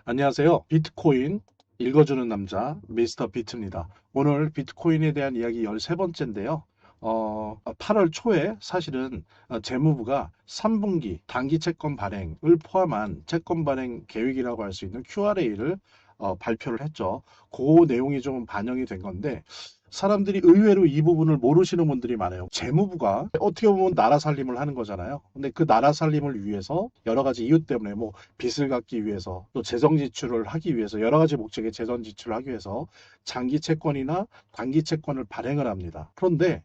안녕하세요. 비트코인 읽어주는 남자 미스터 비트입니다. 오늘 비트코인에 대한 이야기 13번째인데요. 8월 초에 사실은 재무부가 3분기 단기 채권 발행을 포함한 채권 발행 계획이라고 할 수 있는 QRA를 발표를 했죠. 그 내용이 좀 반영이 된 건데 사람들이 의외로 이 부분을 모르시는 분들이 많아요. 재무부가 어떻게 보면 나라 살림을 하는 거잖아요. 근데 그 나라 살림을 위해서 여러 가지 이유 때문에 뭐 빚을 갚기 위해서 또 재정 지출을 하기 위해서 여러 가지 목적의 재정 지출을 하기 위해서 장기 채권이나 단기 채권을 발행을 합니다. 그런데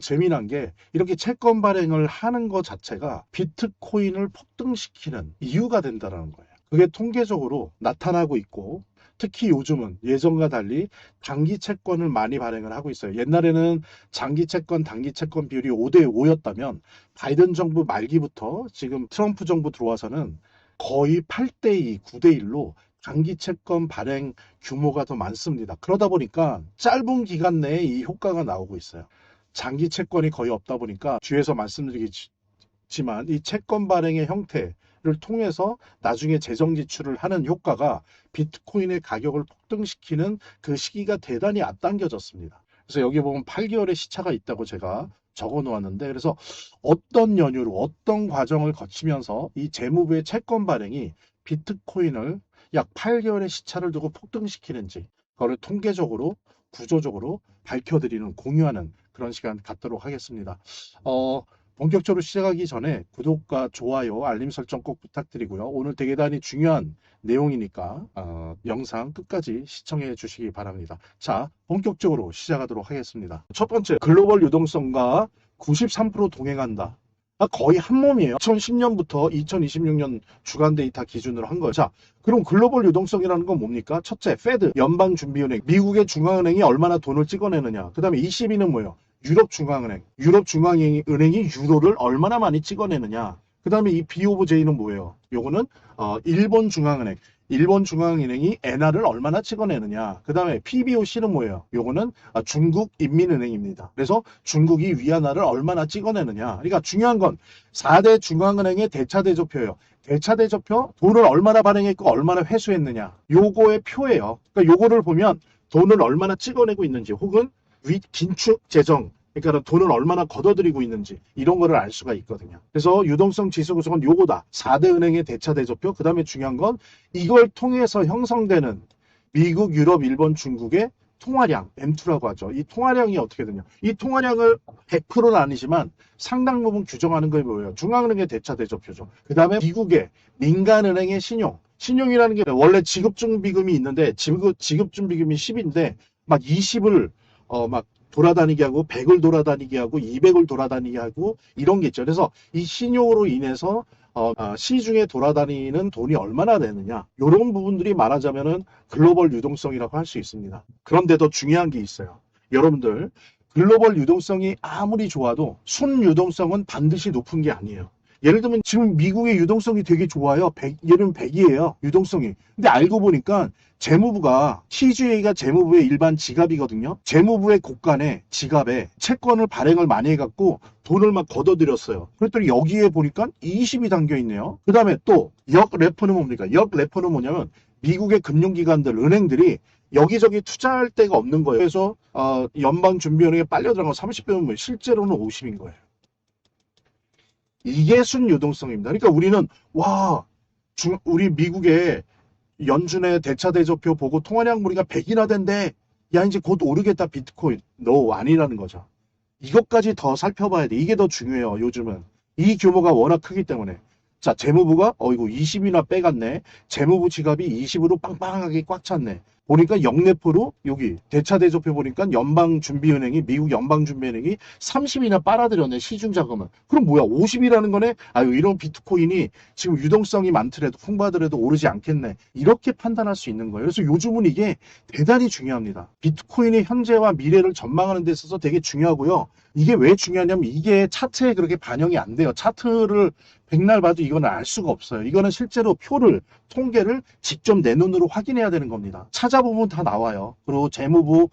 재미난 게 이렇게 채권 발행을 하는 것 자체가 비트코인을 폭등시키는 이유가 된다는 거예요. 그게 통계적으로 나타나고 있고 특히 요즘은 예전과 달리 단기 채권을 많이 발행을 하고 있어요. 옛날에는 장기 채권, 단기 채권 비율이 5대 5였다면 바이든 정부 말기부터 지금 트럼프 정부 들어와서는 거의 8대 2, 9대 1로 장기 채권 발행 규모가 더 많습니다. 그러다 보니까 짧은 기간 내에 이 효과가 나오고 있어요. 장기 채권이 거의 없다 보니까 뒤에서 말씀드리겠지만 이 채권 발행의 형태를 통해서 나중에 재정 지출을 하는 효과가 비트코인의 가격을 폭등시키는 그 시기가 대단히 앞당겨졌습니다. 그래서 여기 보면 8개월의 시차가 있다고 제가 적어 놓았는데 그래서 어떤 연유로 어떤 과정을 거치면서 이 재무부의 채권 발행이 비트코인을 약 8개월의 시차를 두고 폭등시키는지 그거를 통계적으로 구조적으로 밝혀드리는 공유하는 그런 시간 갖도록 하겠습니다. 본격적으로 시작하기 전에 구독과 좋아요, 알림 설정 꼭 부탁드리고요. 오늘 대단히 중요한 내용이니까 영상 끝까지 시청해 주시기 바랍니다. 자, 본격적으로 시작하도록 하겠습니다. 첫 번째, 글로벌 유동성과 93% 동행한다. 거의 한 몸이에요. 2010년부터 2026년 주간 데이터 기준으로 한 거예요. 자, 그럼 글로벌 유동성이라는 건 뭡니까? 첫째, 페드, 연방준비은행, 미국의 중앙은행이 얼마나 돈을 찍어내느냐. 그 다음에 22는 뭐예요? 유럽 중앙은행. 유럽 중앙은행이 유로를 얼마나 많이 찍어내느냐. 그 다음에 이 BOJ는 뭐예요? 요거는 일본 중앙은행. 일본 중앙은행이 엔화를 얼마나 찍어내느냐. 그 다음에 PBOC는 뭐예요? 요거는 중국 인민은행입니다. 그래서 중국이 위안화를 얼마나 찍어내느냐. 그러니까 중요한 건 4대 중앙은행의 대차대조표예요. 대차대조표 돈을 얼마나 발행했고 얼마나 회수했느냐. 요거의 표예요. 그러니까 요거를 보면 돈을 얼마나 찍어내고 있는지 혹은 긴축 재정 그러니까 돈을 얼마나 걷어들이고 있는지 이런 거를 알 수가 있거든요. 그래서 유동성 지수 구성은 요거다. 4대 은행의 대차대조표. 그 다음에 중요한 건 이걸 통해서 형성되는 미국, 유럽, 일본, 중국의 통화량, M2라고 하죠. 이 통화량이 어떻게 되냐. 이 통화량을 100%는 아니지만 상당 부분 규정하는 게 뭐예요? 중앙은행의 대차대조표죠. 그 다음에 미국의 민간은행의 신용. 신용이라는 게 원래 지급준비금이 있는데 지급준비금이 10인데 막 20을 막 돌아다니게 하고 100을 돌아다니게 하고 200을 돌아다니게 하고 이런 게 있죠. 그래서 이 신용으로 인해서 시중에 돌아다니는 돈이 얼마나 되느냐 이런 부분들이 말하자면은 글로벌 유동성이라고 할 수 있습니다. 그런데 더 중요한 게 있어요. 여러분들 글로벌 유동성이 아무리 좋아도 순 유동성은 반드시 높은 게 아니에요. 예를 들면 지금 미국의 유동성이 되게 좋아요. 예를 들면 100이에요. 유동성이. 근데 알고 보니까 재무부가 TGA가 재무부의 일반 지갑이거든요. 재무부의 곳간에 지갑에 채권을 발행을 많이 해갖고 돈을 막 걷어들였어요. 그랬더니 여기에 보니까 20이 담겨 있네요. 그 다음에 또 역 레퍼는 뭡니까? 역 레퍼는 뭐냐면 미국의 금융기관들, 은행들이 여기저기 투자할 데가 없는 거예요. 그래서 연방준비은행에 빨려 들어간 거 30배면 실제로는 50인 거예요. 이게 순유동성입니다. 그러니까 우리는 와 우리 미국의 연준의 대차대조표 보고 통화량 무리가 100이나 된대. 야 이제 곧 오르겠다 비트코인. No 아니라는 거죠. 이것까지 더 살펴봐야 돼. 이게 더 중요해요. 요즘은. 이 규모가 워낙 크기 때문에. 자 재무부가 어이구 20이나 빼갔네. 재무부 지갑이 20으로 빵빵하게 꽉 찼네. 보니까 역내포로 여기 대차대조표 보니까 연방준비은행이 미국 연방준비은행이 30이나 빨아들였네 시중자금을. 그럼 뭐야 50이라는 거네. 아유 이런 비트코인이 지금 유동성이 많더라도 풍부하더라도 오르지 않겠네. 이렇게 판단할 수 있는 거예요. 그래서 요즘은 이게 대단히 중요합니다. 비트코인의 현재와 미래를 전망하는 데 있어서 되게 중요하고요. 이게 왜 중요하냐면 이게 차트에 그렇게 반영이 안 돼요. 차트를 백날 봐도 이거는 알 수가 없어요. 이거는 실제로 표를 통계를 직접 내 눈으로 확인해야 되는 겁니다. 찾아보면 다 나와요. 그리고 재무부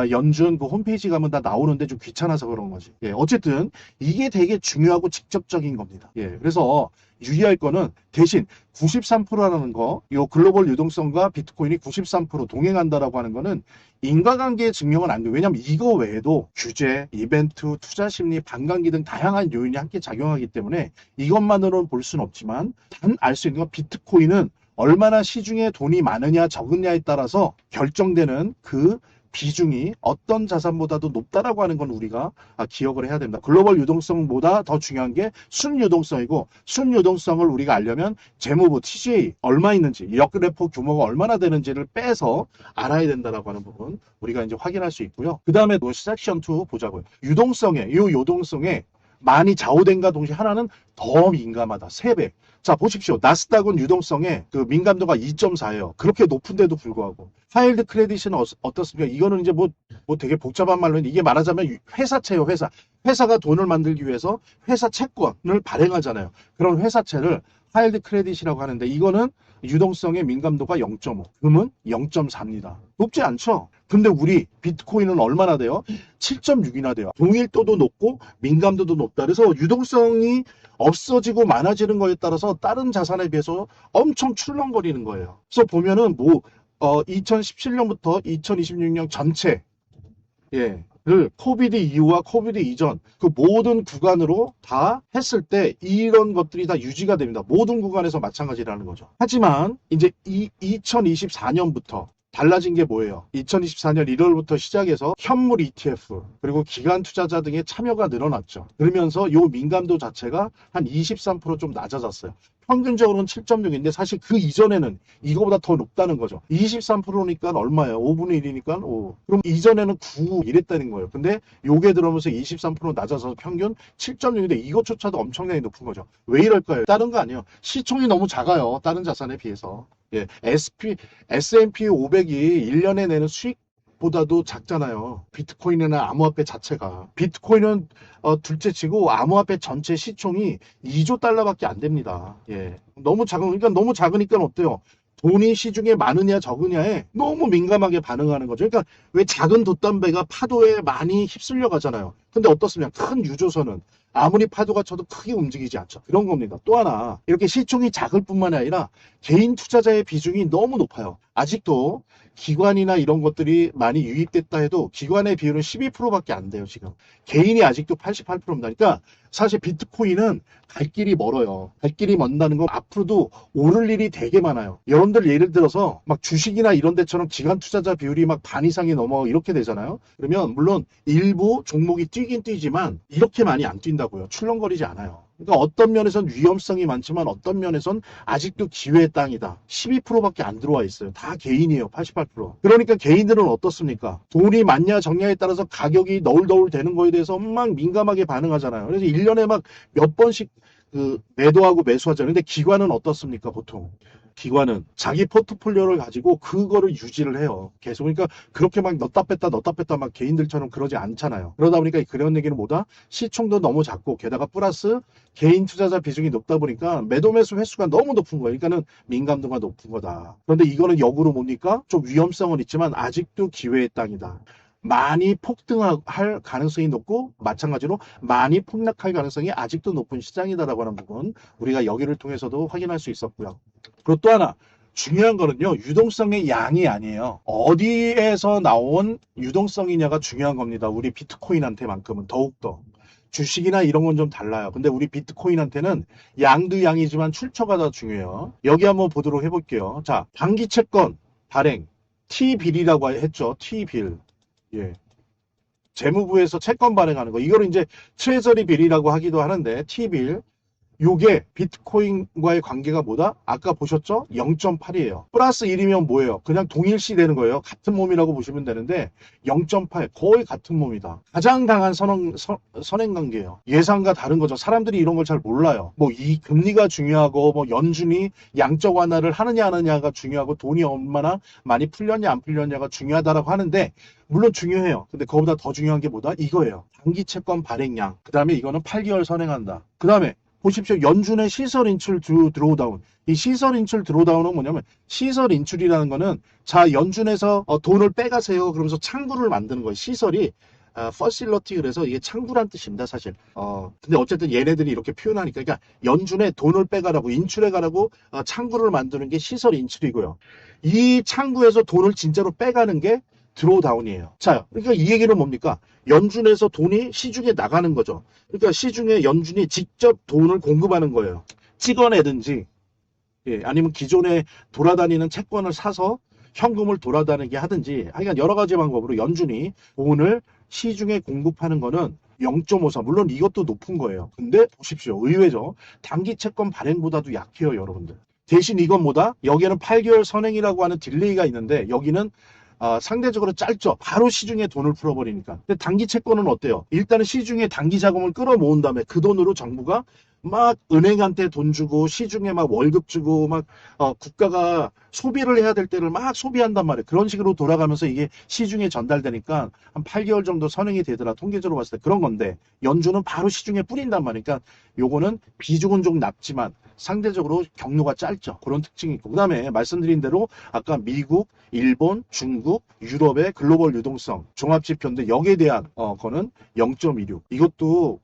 연준 그 홈페이지 가면 다 나오는데 좀 귀찮아서 그런 거지. 예, 어쨌든 이게 되게 중요하고 직접적인 겁니다. 예, 그래서 유의할 거는 대신 93%라는 거, 요 글로벌 유동성과 비트코인이 93% 동행한다라고 하는 거는 인과관계 증명은 안 돼요. 왜냐하면 이거 외에도 규제, 이벤트, 투자 심리, 반감기 등 다양한 요인이 함께 작용하기 때문에 이것만으로는 볼 수는 없지만 단 알 수 있는 건 비트코인은 얼마나 시중에 돈이 많으냐 적으냐에 따라서 결정되는 그 비중이 어떤 자산보다도 높다라고 하는 건 우리가 기억을 해야 됩니다. 글로벌 유동성보다 더 중요한 게 순유동성이고, 순유동성을 우리가 알려면 재무부 TGA 얼마 있는지, 역레포 규모가 얼마나 되는지를 빼서 알아야 된다라고 하는 부분 우리가 이제 확인할 수 있고요. 그 다음에 섹션 2 보자고요. 유동성에 많이 좌우된과 동시에 하나는 더 민감하다. 3배. 자, 보십시오. 나스닥은 유동성에 그 민감도가 2.4예요. 그렇게 높은데도 불구하고. 하이힐드 크레딧은 어떻습니까? 이거는 이제 뭐 되게 복잡한 말로 이게 말하자면 회사채요, 회사. 회사가 돈을 만들기 위해서 회사 채권을 발행하잖아요. 그런 회사채를 하이힐드 크레딧이라고 하는데 이거는 유동성의 민감도가 0.5, 금은 0.4입니다. 높지 않죠? 근데 우리 비트코인은 얼마나 돼요? 7.6이나 돼요. 동일도도 높고 민감도도 높다. 그래서 유동성이 없어지고 많아지는 거에 따라서 다른 자산에 비해서 엄청 출렁거리는 거예요. 그래서 보면은 2017년부터 2026년 전체 를 코비드 이후와 코비드 이전 그 모든 구간으로 다 했을 때 이런 것들이 다 유지가 됩니다. 모든 구간에서 마찬가지라는 거죠. 하지만 이제 2024년부터 달라진 게 뭐예요? 2024년 1월부터 시작해서 현물 ETF 그리고 기관 투자자 등의 참여가 늘어났죠. 그러면서 이 민감도 자체가 한 23%좀 낮아졌어요. 평균적으로는 7.6인데 사실 그 이전에는 이거보다 더 높다는 거죠. 23%니까 얼마예요? 5분의 1이니까 5. 그럼 이전에는 9 이랬다는 거예요. 근데 요게 들어오면서 23% 낮아서 평균 7.6인데 이것조차도 엄청나게 높은 거죠. 왜 이럴까요? 다른 거 아니에요. 시총이 너무 작아요. 다른 자산에 비해서. 예, S&P 500이 1년에 내는 수익보다도 작잖아요. 비트코인이나 암호화폐 자체가. 비트코인은 둘째치고 암호화폐 전체 시총이 2조 달러밖에 안 됩니다. 예, 너무 작으니까 어때요? 돈이 시중에 많으냐 적으냐에 너무 민감하게 반응하는 거죠. 그러니까 왜 작은 돛담배가 파도에 많이 휩쓸려 가잖아요. 근데 어떻습니까? 큰 유조선은 아무리 파도가 쳐도 크게 움직이지 않죠. 그런 겁니다. 또 하나 이렇게 시총이 작을 뿐만 아니라 개인 투자자의 비중이 너무 높아요. 아직도 기관이나 이런 것들이 많이 유입됐다 해도 기관의 비율은 12%밖에 안 돼요. 지금 개인이 아직도 88%입니다. 그러니까 사실 비트코인은 갈 길이 멀어요. 갈 길이 먼다는 건 앞으로도 오를 일이 되게 많아요. 여러분들 예를 들어서 막 주식이나 이런 데처럼 기관 투자자 비율이 막 반 이상이 넘어 이렇게 되잖아요. 그러면 물론 일부 종목이 뛰긴 뛰지만 이렇게 많이 안 뛴다고요. 출렁거리지 않아요. 그러니까 어떤 면에선 위험성이 많지만 어떤 면에선 아직도 기회의 땅이다. 12%밖에 안 들어와 있어요. 다 개인이에요. 88%. 그러니까 개인들은 어떻습니까? 돈이 많냐 적냐에 따라서 가격이 너울너울 되는 거에 대해서 막 민감하게 반응하잖아요. 그래서 1년에 막 몇 번씩 그 매도하고 매수하잖아요. 근데 기관은 어떻습니까? 보통 기관은 자기 포트폴리오를 가지고 그거를 유지를 해요. 계속. 그러니까 그렇게 막 넣다 뺐다 막 개인들처럼 그러지 않잖아요. 그러다 보니까 그런 얘기는 뭐다? 시총도 너무 작고 게다가 플러스 개인 투자자 비중이 높다 보니까 매도 매수 횟수가 너무 높은 거예요. 그러니까는 민감도가 높은 거다. 그런데 이거는 역으로 뭡니까? 좀 위험성은 있지만 아직도 기회의 땅이다. 많이 폭등할 가능성이 높고 마찬가지로 많이 폭락할 가능성이 아직도 높은 시장이다라고 하는 부분 우리가 여기를 통해서도 확인할 수 있었고요. 그리고 또 하나 중요한 거는요. 유동성의 양이 아니에요. 어디에서 나온 유동성이냐가 중요한 겁니다. 우리 비트코인한테만큼은 더욱더. 주식이나 이런 건 좀 달라요. 근데 우리 비트코인한테는 양도 양이지만 출처가 더 중요해요. 여기 한번 보도록 해볼게요. 자, 단기 채권 발행 T빌이라고 했죠. T빌. 예. 재무부에서 채권 발행하는 거. 이거를 이제 트레저리 빌이라고 하기도 하는데 T빌. 요게 비트코인과의 관계가 뭐다? 아까 보셨죠? 0.8이에요. 플러스 1이면 뭐예요? 그냥 동일시 되는 거예요. 같은 몸이라고 보시면 되는데 0.8 거의 같은 몸이다. 가장 강한 선행관계예요. 예상과 다른 거죠. 사람들이 이런 걸 잘 몰라요. 뭐 이 금리가 중요하고 뭐 연준이 양적 완화를 하느냐 안 하느냐가 중요하고 돈이 얼마나 많이 풀렸냐 안 풀렸냐가 중요하다라고 하는데 물론 중요해요. 근데 그거보다 더 중요한 게 뭐다? 이거예요. 단기 채권 발행량. 그 다음에 이거는 8개월 선행한다. 그 다음에 보십시오. 연준의 시설 인출 드로우다운. 이 시설 인출 드로우다운은 뭐냐면 시설 인출이라는 거는 자 연준에서 돈을 빼가세요. 그러면서 창구를 만드는 거예요. 시설이 퍼실러티 그래서 이게 창구란 뜻입니다, 사실. 근데 어쨌든 얘네들이 이렇게 표현하니까 그러니까 연준에 돈을 빼가라고 인출해 가라고 창구를 만드는 게 시설 인출이고요. 이 창구에서 돈을 진짜로 빼가는 게 드로우다운이에요. 자, 그러니까 이 얘기는 뭡니까? 연준에서 돈이 시중에 나가는 거죠. 그러니까 시중에 연준이 직접 돈을 공급하는 거예요. 찍어내든지 아니면 기존에 돌아다니는 채권을 사서 현금을 돌아다니게 하든지 하여간 여러 가지 방법으로 연준이 돈을 시중에 공급하는 거는 0.54 물론 이것도 높은 거예요. 근데 보십시오. 의외죠. 단기 채권 발행보다도 약해요, 여러분들. 대신 이건 뭐다? 여기에는 8개월 선행이라고 하는 딜레이가 있는데 여기는 상대적으로 짧죠. 바로 시중에 돈을 풀어버리니까. 근데 단기 채권은 어때요? 일단은 시중에 단기 자금을 끌어모은 다음에 그 돈으로 정부가 막 은행한테 돈 주고 시중에 막 월급 주고 막 국가가 소비를 해야 될 때를 막 소비한단 말이에요. 그런 식으로 돌아가면서 이게 시중에 전달되니까 한 8개월 정도 선행이 되더라. 통계적으로 봤을 때 그런 건데 연준은 바로 시중에 뿌린단 말이니까 그러니까 요거는 비중은 좀 낮지만 상대적으로 경로가 짧죠. 그런 특징이 있고 그다음에 말씀드린 대로 아까 미국, 일본, 중국, 유럽의 글로벌 유동성 종합지표인데 여기에 대한 거는 0.26 이것도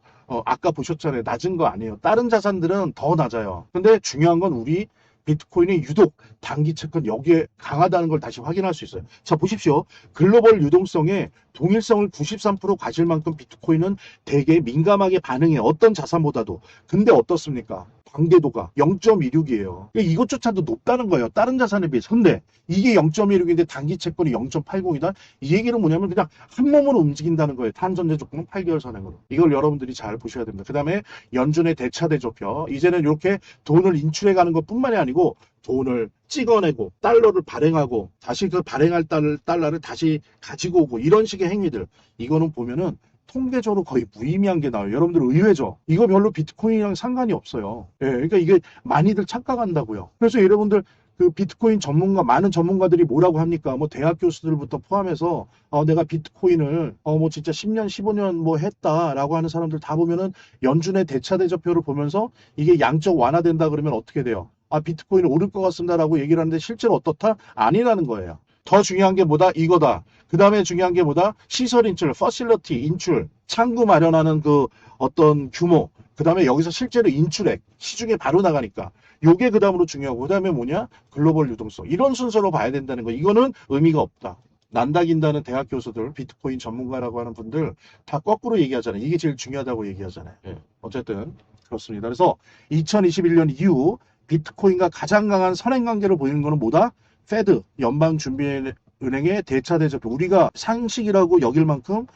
아까 보셨잖아요. 낮은 거 아니에요. 다른 자산들은 더 낮아요. 근데 중요한 건 우리 비트코인이 유독 단기 채권 여기에 강하다는 걸 다시 확인할 수 있어요. 자, 보십시오. 글로벌 유동성에 동일성을 93% 가질 만큼 비트코인은 되게 민감하게 반응해요. 어떤 자산보다도. 근데 어떻습니까? 광대도가 0.26이에요. 이것조차도 높다는 거예요. 다른 자산에 비해서. 근데 이게 0.16인데 단기 채권이 0.80이다? 이 얘기는 뭐냐면 그냥 한 몸으로 움직인다는 거예요. 탄전제 조건은 8개월 선행으로. 이걸 여러분들이 잘 보셔야 됩니다. 그 다음에 연준의 대차대조표. 이제는 이렇게 돈을 인출해 가는 것 뿐만이 아니고 돈을 찍어내고 달러를 발행하고 다시 그 발행할 달러를 다시 가지고 오고 이런 식의 행위들. 이거는 보면은 통계적으로 거의 무의미한 게 나와요. 여러분들 의외죠? 이거 별로 비트코인이랑 상관이 없어요. 그러니까 이게 많이들 착각한다고요. 그래서 여러분들 그 비트코인 전문가, 많은 전문가들이 뭐라고 합니까? 뭐 대학 교수들부터 포함해서 내가 비트코인을 뭐 진짜 10년, 15년 뭐 했다라고 하는 사람들 다 보면은 연준의 대차대조표를 보면서 이게 양적 완화된다 그러면 어떻게 돼요? 비트코인이 오를 것 같습니다라고 얘기를 하는데 실제로 어떻다? 아니라는 거예요. 더 중요한 게 뭐다? 이거다. 그 다음에 중요한 게 뭐다? 시설 인출, 퍼실러티 인출, 창구 마련하는 그 어떤 규모, 그 다음에 여기서 실제로 인출액, 시중에 바로 나가니까. 요게 그 다음으로 중요하고, 그 다음에 뭐냐? 글로벌 유동성. 이런 순서로 봐야 된다는 거. 이거는 의미가 없다. 난다긴다는 대학 교수들, 비트코인 전문가라고 하는 분들 다 거꾸로 얘기하잖아요. 이게 제일 중요하다고 얘기하잖아요. 어쨌든 그렇습니다. 그래서 2021년 이후 비트코인과 가장 강한 선행 관계를 보이는 거는 뭐다? 페드, 연방준비은행의 대차대조표. 우리가 상식이라고 여길 만큼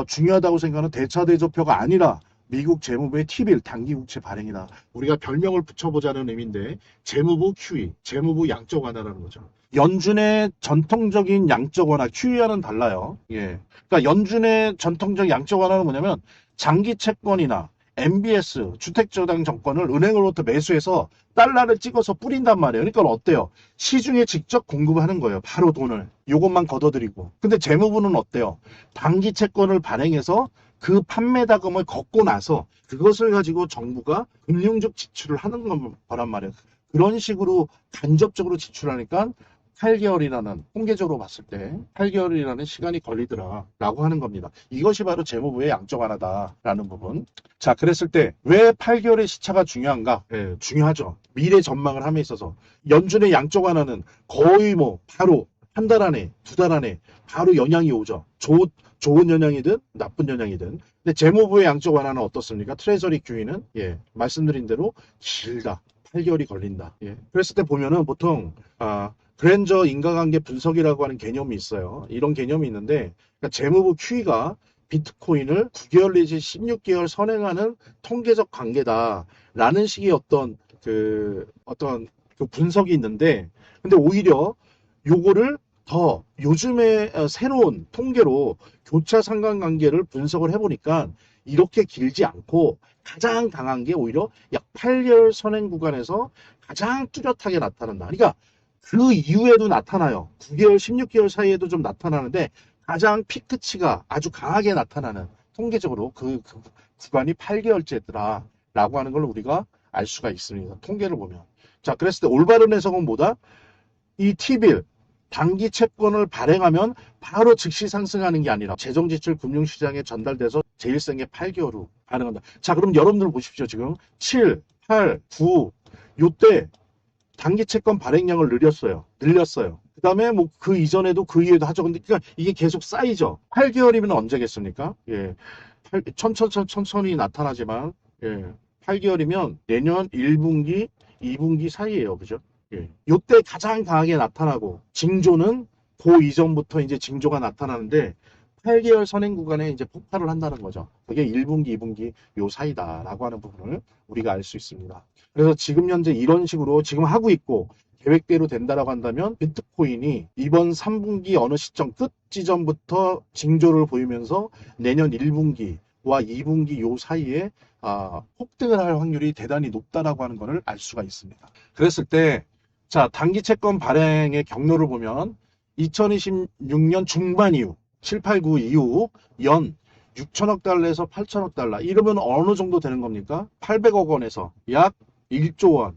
중요하다고 생각하는 대차대조표가 아니라 미국 재무부의 T빌 단기국채 발행이다. 우리가 별명을 붙여보자는 의미인데 재무부 QE, 재무부 양적 완화라는 거죠. 연준의 전통적인 양적 완화, QE와는 달라요. 그러니까 연준의 전통적 양적 완화는 뭐냐면 장기 채권이나 MBS, 주택저당 정권을 은행으로부터 매수해서 달러를 찍어서 뿌린단 말이에요. 그러니까 어때요? 시중에 직접 공급하는 거예요. 바로 돈을. 요것만 걷어들이고. 근데 재무부는 어때요? 단기 채권을 발행해서 그 판매 자금을 걷고 나서 그것을 가지고 정부가 금융적 지출을 하는 거란 말이에요. 그런 식으로 간접적으로 지출하니까 8개월이라는 통계적으로 봤을 때 8개월이라는 시간이 걸리더라라고 하는 겁니다. 이것이 바로 재무부의 양적 완화다라는 부분. 자, 그랬을 때 왜 8개월의 시차가 중요한가? 중요하죠. 미래 전망을 함에 있어서 연준의 양적 완화는 거의 뭐 바로 한 달 안에, 두 달 안에 바로 영향이 오죠. 좋은 영향이든 나쁜 영향이든. 근데 재무부의 양적 완화는 어떻습니까? 트레저리 QE는 말씀드린 대로 길다. 8개월이 걸린다. 그랬을 때 보면은 보통 그랜저 인과관계 분석이라고 하는 개념이 있어요. 이런 개념이 있는데 그러니까 재무부 QE가 비트코인을 9개월 내지 16개월 선행하는 통계적 관계다라는 식의 어떤 그 분석이 있는데 근데 오히려 요거를 더 요즘에 새로운 통계로 교차 상관관계를 분석을 해보니까 이렇게 길지 않고 가장 강한 게 오히려 약 8개월 선행 구간에서 가장 뚜렷하게 나타난다. 그러니까 그 이후에도 나타나요. 9개월, 16개월 사이에도 좀 나타나는데 가장 피크치가 아주 강하게 나타나는 통계적으로 그 구간이 8개월째더라 라고 하는 걸 우리가 알 수가 있습니다. 통계를 보면. 자, 그랬을 때 올바른 해석은 뭐다? 이 T빌 단기 채권을 발행하면 바로 즉시 상승하는 게 아니라 재정지출 금융시장에 전달돼서 제일 센 게 8개월 후 반응한다. 자, 그럼 여러분들 보십시오. 지금 7, 8, 9 요때 단기 채권 발행량을 늘렸어요. 그 다음에 뭐 그 이전에도 그 이후에도 하죠. 근데 그러니까 이게 계속 쌓이죠. 8개월이면 언제겠습니까? 예. 천천히 나타나지만, 예. 8개월이면 내년 1분기, 2분기 사이에요. 그죠? 예. 요때 가장 강하게 나타나고, 징조는 그 이전부터 이제 징조가 나타나는데, 8개월 선행 구간에 이제 폭발을 한다는 거죠. 그게 1분기, 2분기 요 사이다라고 하는 부분을 우리가 알 수 있습니다. 그래서 지금 현재 이런 식으로 지금 하고 있고 계획대로 된다라고 한다면 비트코인이 이번 3분기 어느 시점 끝 지점부터 징조를 보이면서 내년 1분기와 2분기 요 사이에 폭등을 할 확률이 대단히 높다라고 하는 것을 알 수가 있습니다. 그랬을 때 자, 단기 채권 발행의 경로를 보면 2026년 중반 이후 7, 8, 9 이후 연 6천억 달러에서 8천억 달러 이러면 어느 정도 되는 겁니까? 800억 원에서 약 1조 원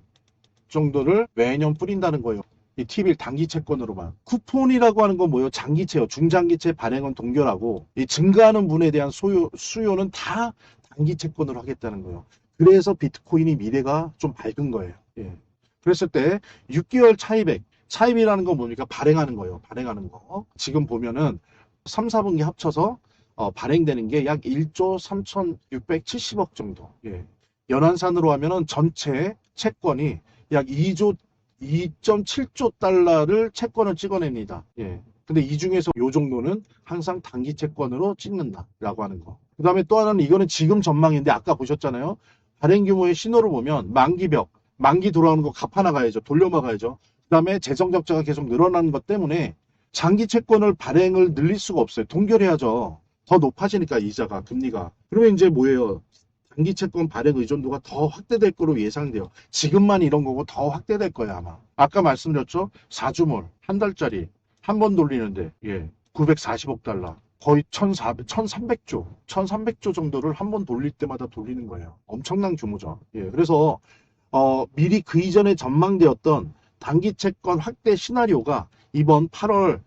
정도를 매년 뿌린다는 거예요. 이 T빌 단기 채권으로만. 쿠폰이라고 하는 건 뭐예요? 장기채요. 중장기채 발행은 동결하고 이 증가하는 분에 대한 수요는 다 단기 채권으로 하겠다는 거예요. 그래서 비트코인이 미래가 좀 밝은 거예요. 예. 그랬을 때 6개월 차입이라는 건 뭡니까? 발행하는 거예요. 발행하는 거. 지금 보면은 3, 4분기 합쳐서 발행되는 게 약 1조 3,670억 정도. 예. 연환산으로 하면은 전체 채권이 약 2.7조 달러를 채권을 찍어냅니다. 예. 근데 이 중에서 요 정도는 항상 단기 채권으로 찍는다라고 하는 거. 그 다음에 또 하나는 이거는 지금 전망인데 아까 보셨잖아요. 발행 규모의 신호를 보면 만기 돌아오는 거 갚아나가야죠. 돌려막아야죠. 그 다음에 재정 적자가 계속 늘어나는 것 때문에 장기 채권을 발행을 늘릴 수가 없어요. 동결해야죠. 더 높아지니까 이자가 금리가. 그러면 이제 뭐예요? 단기 채권 발행 의존도가 더 확대될 거로 예상돼요. 지금만 이런 거고 더 확대될 거예요 아마. 아까 말씀드렸죠? 4주몰 한 달짜리 한 번 돌리는데 940억 달러 거의 1300조 정도를 한 번 돌릴 때마다 돌리는 거예요. 엄청난 규모죠. 그래서 미리 그 이전에 전망되었던 단기 채권 확대 시나리오가 이번 8월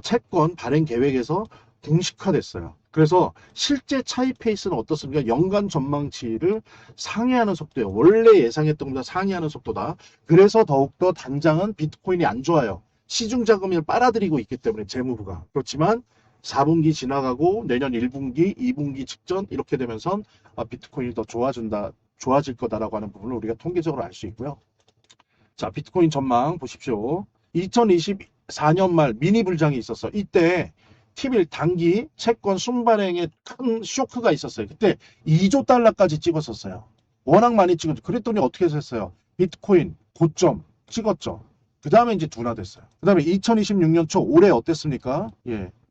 채권 발행 계획에서 공식화됐어요. 그래서 실제 차입 페이스는 어떻습니까? 연간 전망치를 상회하는 속도예요. 원래 예상했던 것보다 상회하는 속도다. 그래서 더욱더 당장은 비트코인이 안 좋아요. 시중 자금을 빨아들이고 있기 때문에 재무부가. 그렇지만 4분기 지나가고 내년 1분기, 2분기 직전 이렇게 되면서 비트코인이 더 좋아질 거다라고 하는 부분을 우리가 통계적으로 알 수 있고요. 자, 비트코인 전망 보십시오. 2024년 말 미니 불장이 있었어. 이때 T빌 단기 채권 순발행에 큰 쇼크가 있었어요. 그때 2조 달러까지 찍었었어요. 워낙 많이 찍었죠. 그랬더니 어떻게 됐어요? 비트코인 고점 찍었죠. 그 다음에 이제 둔화됐어요. 그 다음에 2026년 초 올해 어땠습니까?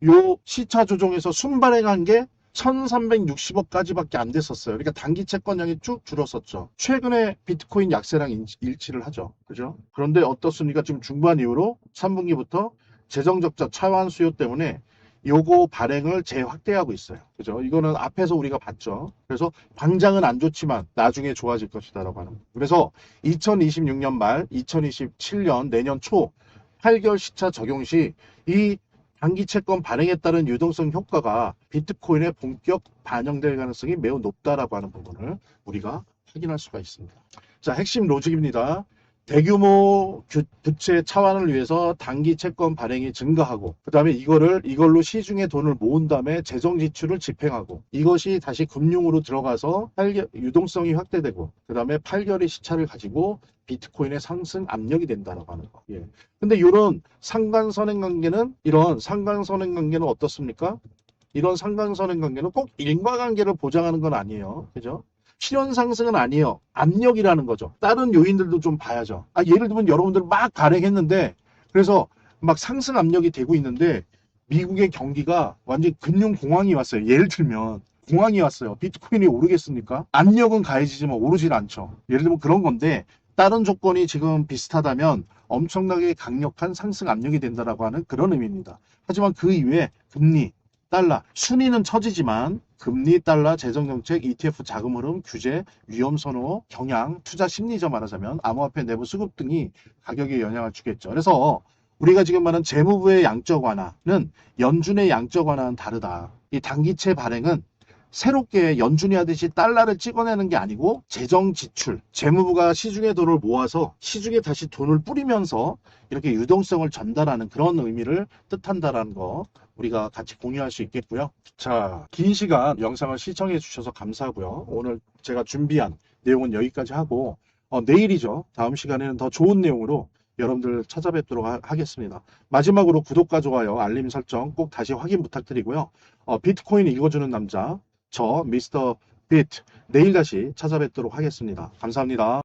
요 시차 조정에서 순발행한 게 1360억까지밖에 안 됐었어요. 그러니까 단기 채권량이 쭉 줄었었죠. 최근에 비트코인 약세랑 일치를 하죠. 그죠? 그런데 어떻습니까? 지금 중반 이후로 3분기부터 재정적자 차환 수요 때문에 요거 발행을 재확대하고 있어요. 그죠? 이거는 앞에서 우리가 봤죠. 그래서 당장은 안 좋지만 나중에 좋아질 것이다라고 하는. 그래서 2026년 말, 2027년 내년 초 8개월 시차 적용 시 이 단기 채권 발행에 따른 유동성 효과가 비트코인에 본격 반영될 가능성이 매우 높다라고 하는 부분을 우리가 확인할 수가 있습니다. 자, 핵심 로직입니다. 대규모 부채 차환을 위해서 단기 채권 발행이 증가하고 그 다음에 이걸로 시중에 돈을 모은 다음에 재정 지출을 집행하고 이것이 다시 금융으로 들어가서 유동성이 확대되고 그 다음에 8개월의 시차를 가지고 비트코인의 상승 압력이 된다라고 하는 거. 근데 이런 상관선행 관계는 어떻습니까? 이런 상관선행 관계는 꼭 인과관계를 보장하는 건 아니에요. 그죠? 실현 상승은 아니에요. 압력이라는 거죠. 다른 요인들도 좀 봐야죠. 예를 들면 여러분들 막 발행했는데 그래서 막 상승 압력이 되고 있는데 미국의 경기가 완전 금융공황이 왔어요. 예를 들면 공황이 왔어요. 비트코인이 오르겠습니까? 압력은 가해지지만 오르질 않죠. 예를 들면 그런 건데 다른 조건이 지금 비슷하다면 엄청나게 강력한 상승 압력이 된다라고 하는 그런 의미입니다. 하지만 그 이외에 금리, 달러, 순위는 처지지만 금리, 달러, 재정정책, ETF, 자금 흐름, 규제, 위험 선호, 경향, 투자 심리적 말하자면 암호화폐 내부 수급 등이 가격에 영향을 주겠죠. 그래서 우리가 지금 말하는 재무부의 양적 완화는 연준의 양적 완화는 다르다. 이 단기채 발행은 새롭게 연준이 하듯이 달러를 찍어내는 게 아니고 재정 지출, 재무부가 시중에 돈을 모아서 시중에 다시 돈을 뿌리면서 이렇게 유동성을 전달하는 그런 의미를 뜻한다라는 거 우리가 같이 공유할 수 있겠고요. 자, 긴 시간 영상을 시청해 주셔서 감사하고요. 오늘 제가 준비한 내용은 여기까지 하고 내일이죠. 다음 시간에는 더 좋은 내용으로 여러분들 찾아뵙도록 하겠습니다. 마지막으로 구독과 좋아요, 알림 설정 꼭 다시 확인 부탁드리고요. 비트코인 읽어주는 남자 저 미스터 비트 내일 다시 찾아뵙도록 하겠습니다. 감사합니다.